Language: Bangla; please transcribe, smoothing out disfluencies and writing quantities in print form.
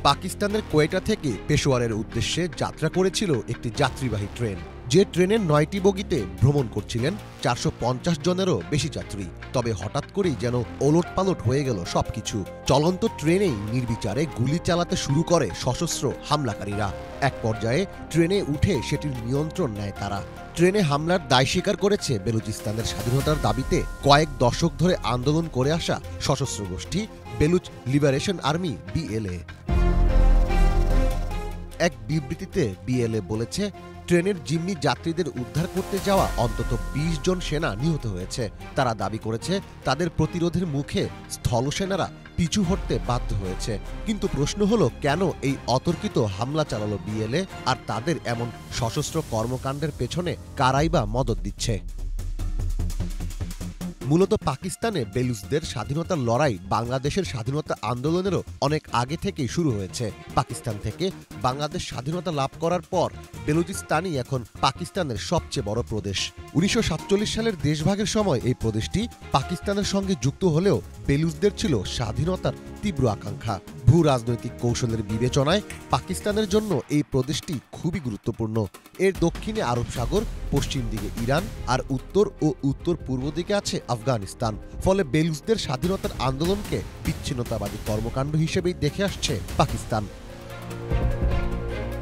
পাকিস্তানের কোয়েটা থেকে পেশোয়ারের উদ্দেশ্যে যাত্রা করেছিল একটি যাত্রীবাহী ট্রেন। যে ট্রেনের ৯টি বগিতে ভ্রমণ করছিলেন ৪৫০ জনেরও বেশি যাত্রী। তবে হঠাৎ করেই যেন ওলটপালট হয়ে গেল সবকিছু। চলন্ত ট্রেনেই নির্বিচারে গুলি চালাতে শুরু করে সশস্ত্র হামলাকারীরা। এক পর্যায়ে ট্রেনে উঠে সেটির নিয়ন্ত্রণ নেয় তারা। ট্রেনে হামলার দায় স্বীকার করেছে বেলুচিস্তানের স্বাধীনতার দাবিতে কয়েক দশক ধরে আন্দোলন করে আসা সশস্ত্র গোষ্ঠী বেলুচ লিবারেশন আর্মি BLA। এক বিবৃতিতে BLA বলেছে, ট্রেনের জিম্মি যাত্রীদের উদ্ধার করতে যাওয়া অন্তত ২০ জন সেনা নিহত হয়েছে। তারা দাবি করেছে তাদের প্রতিরোধের মুখে স্থলসেনারা পিছু হটতে বাধ্য হয়েছে। কিন্তু প্রশ্ন হলো, কেন এই অতর্কিত হামলা চালালো BLA, আর তাদের এমন সশস্ত্র কর্মকাণ্ডের পেছনে কারাই বা মদদ দিচ্ছে? মূলত পাকিস্তানে বেলুচদের স্বাধীনতার লড়াই বাংলাদেশের স্বাধীনতা আন্দোলনেরও অনেক আগে থেকেই শুরু হয়েছে। পাকিস্তান থেকে বাংলাদেশ স্বাধীনতা লাভ করার পর বেলুচিস্তানই এখন পাকিস্তানের সবচেয়ে বড় প্রদেশ। ১৯৪৭ সালের দেশভাগের সময় এই প্রদেশটি পাকিস্তানের সঙ্গে যুক্ত হলেও বেলুচদের ছিল স্বাধীনতার তীব্র আকাঙ্ক্ষা। ভূ রাজনৈতিক কৌশলের বিবেচনায় পাকিস্তানের জন্য এই প্রদেশটি খুবই গুরুত্বপূর্ণ। এর দক্ষিণে আরব সাগর, পশ্চিম দিকে ইরান, আর উত্তর ও উত্তর পূর্ব দিকে আছে আফগানিস্তান। ফলে বেলুচদের স্বাধীনতার আন্দোলনকে বিচ্ছিন্নতাবাদী কর্মকাণ্ড হিসেবেই দেখে আসছে পাকিস্তান।